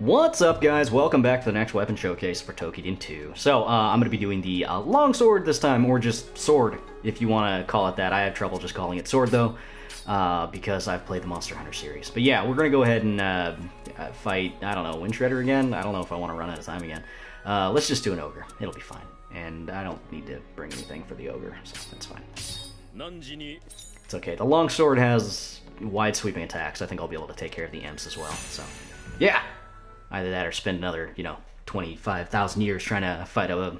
What's up, guys? Welcome back to the next weapon showcase for Toukiden 2. So, I'm going to be doing the Longsword this time, or just sword, if you want to call it that. I have trouble just calling it sword, though, because I've played the Monster Hunter series. But yeah, we're going to go ahead and fight, I don't know, Wind Shredder again? I don't know if I want to run out of time again. Let's just do an ogre. It'll be fine. And I don't need to bring anything for the ogre, so that's fine. It's okay. The Longsword has wide sweeping attacks. I think I'll be able to take care of the imps as well, so yeah! Either that or spend another, 25,000 years trying to fight a,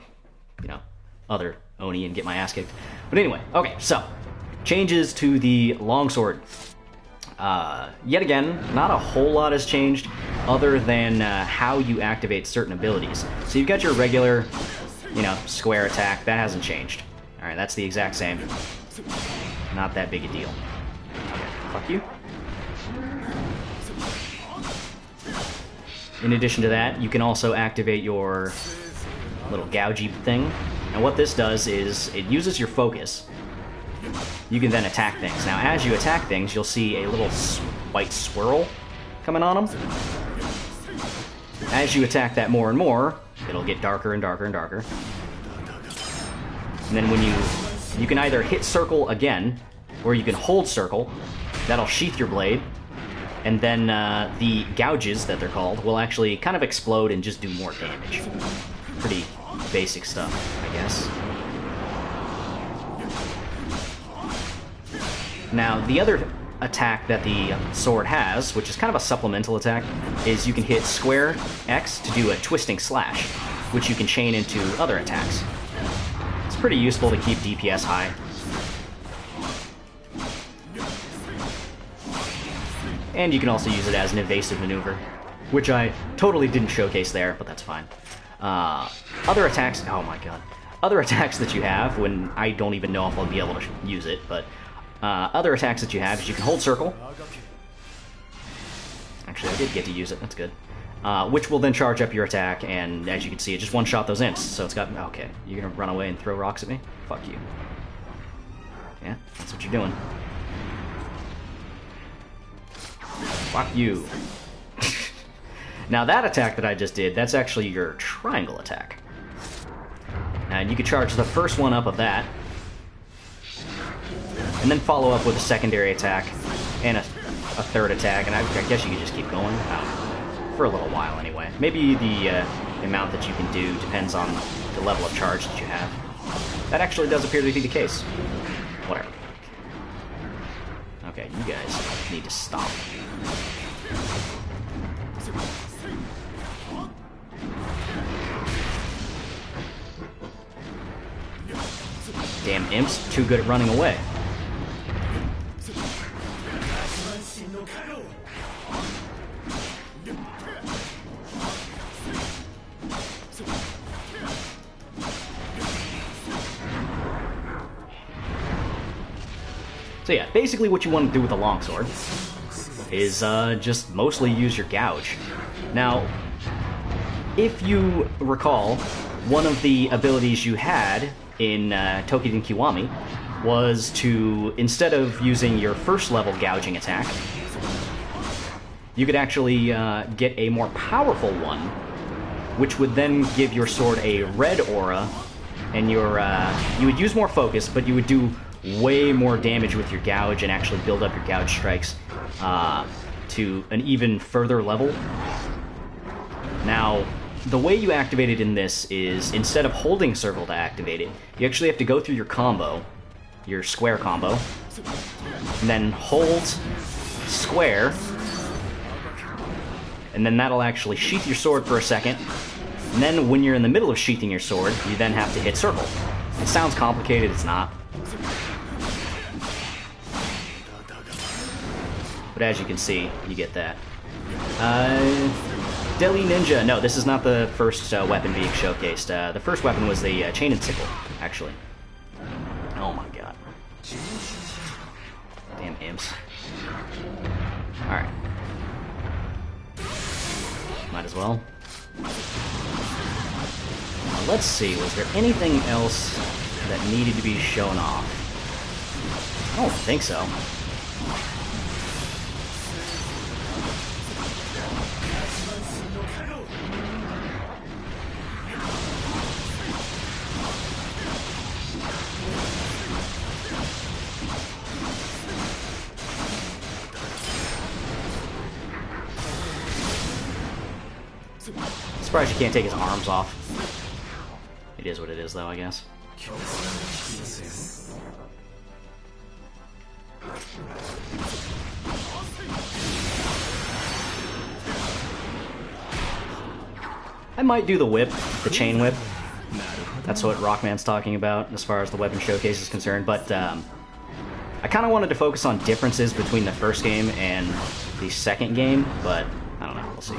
other Oni and get my ass kicked. But anyway, okay, so, changes to the Longsword. Yet again, not a whole lot has changed other than how you activate certain abilities. So you've got your regular, square attack. That hasn't changed. Alright, that's the exact same. Not that big a deal. Okay, fuck you. In addition to that, you can also activate your little gougey thing. And what this does is it uses your focus. You can then attack things. Now, as you attack things, you'll see a little white swirl coming on them. As you attack that more and more, it'll get darker and darker and darker. And then when you can either hit circle again, or you can hold circle. That'll sheath your blade. And then the gouges, that they're called, will actually kind of explode and just do more damage. Pretty basic stuff, I guess. Now, the other attack that the sword has, which is kind of a supplemental attack, is you can hit square X to do a twisting slash, which you can chain into other attacks. It's pretty useful to keep DPS high. And you can also use it as an evasive maneuver, which I totally didn't showcase there, but that's fine. Other attacks, oh my god. Other attacks that you have, when I don't even know if I'll be able to use it, but other attacks that you have is you can hold circle. Actually, I did get to use it, that's good. Which will then charge up your attack, and as you can see, it just one-shot those imps. So it's got, okay, you're gonna run away and throw rocks at me? Fuck you. Yeah, that's what you're doing. Fuck you. Now that attack that I just did, that's actually your triangle attack. And you could charge the first one up of that, and then follow up with a secondary attack, and a third attack, and I guess you could just keep going. For a little while anyway. Maybe the amount that you can do depends on the level of charge that you have. That actually does appear to be the case. Whatever. Okay, you guys need to stop. Damn imps, too good at running away. So yeah, basically what you want to do with the Longsword is just mostly use your gouge. Now, if you recall, one of the abilities you had in Toukiden Kiwami was to, instead of using your first level gouging attack, you could actually get a more powerful one, which would then give your sword a red aura, and you would use more focus, but you would do way more damage with your gouge and actually build up your gouge strikes to an even further level. Now, the way you activate it in this is, instead of holding circle to activate it, you actually have to go through your combo, your square combo, and then hold square, and then that'll actually sheath your sword for a second, and then when you're in the middle of sheathing your sword, you then have to hit circle. It sounds complicated, it's not. But as you can see, you get that. Deli Ninja. No, this is not the first weapon being showcased. The first weapon was the Chain and Sickle, actually. Oh my god. Damn imps. Alright. Might as well. Now, let's see, was there anything else that needed to be shown off? I don't think so. Surprised you can't take his arms off. It is what it is, though, I guess. I might do the whip, the chain whip. That's what Rockman's talking about as far as the weapon showcase is concerned, but I kind of wanted to focus on differences between the first game and the second game, but I don't know, we'll see.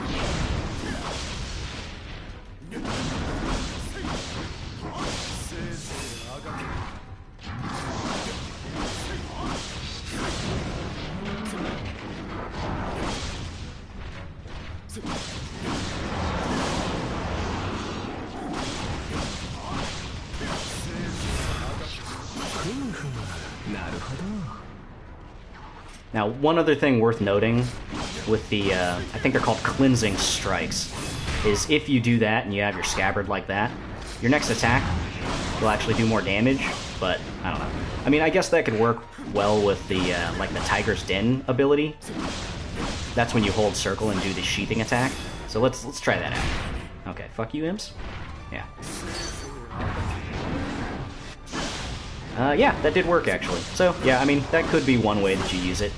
Now, one other thing worth noting with the, I think they're called cleansing strikes, is if you do that and you have your scabbard like that, your next attack will actually do more damage, but I don't know. I mean, I guess that could work well with the, like the Tiger's Den ability. That's when you hold circle and do the sheathing attack. So let's try that out. Okay, fuck you, imps. Yeah. Yeah, that did work, actually. So, yeah, I mean, that could be one way that you use it.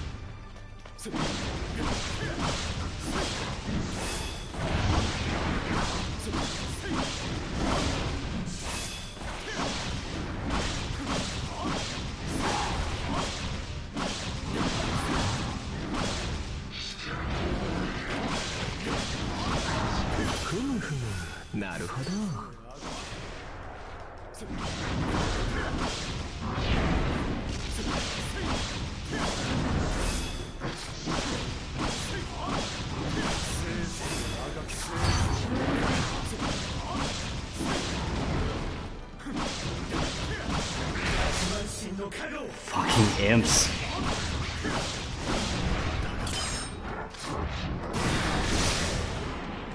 Fucking imps.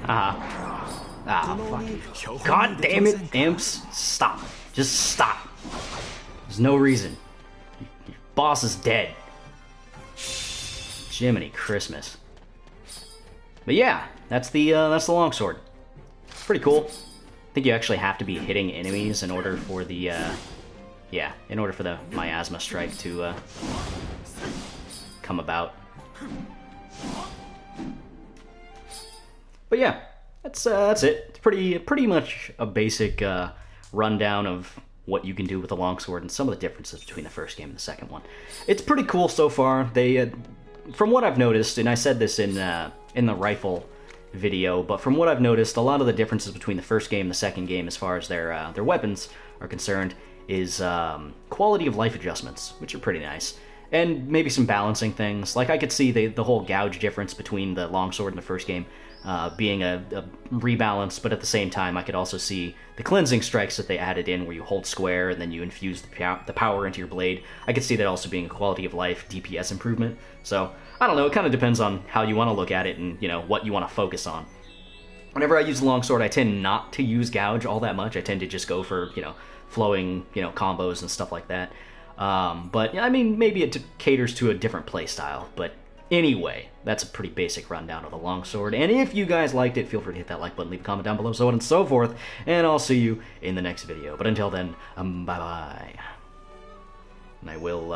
Fuck. God damn it, imps. Stop. Just stop. There's no reason. Your boss is dead. Jiminy Christmas. But yeah, that's the longsword. It's pretty cool. I think you actually have to be hitting enemies in order for the in order for the miasma strike to come about. But yeah, that's it. It's pretty much a basic rundown of what you can do with the longsword and some of the differences between the first game and the second one. It's pretty cool so far. They, from what I've noticed, and I said this in the rifle video, but from what I've noticed, a lot of the differences between the first game and the second game, as far as their weapons are concerned, is quality of life adjustments, which are pretty nice. And maybe some balancing things. Like, I could see the whole gouge difference between the longsword in the first game being a rebalance, but at the same time, I could also see the cleansing strikes that they added in, where you hold square and then you infuse the power into your blade. I could see that also being a quality of life DPS improvement. So, I don't know, it kind of depends on how you want to look at it and, you know, what you want to focus on. Whenever I use the longsword, I tend not to use gouge all that much. I tend to just go for, you know, flowing, you know, combos and stuff like that. But, I mean, maybe it caters to a different play style. But anyway, that's a pretty basic rundown of the longsword. And if you guys liked it, feel free to hit that like button, leave a comment down below, so on and so forth. And I'll see you in the next video. But until then, bye-bye. And I will,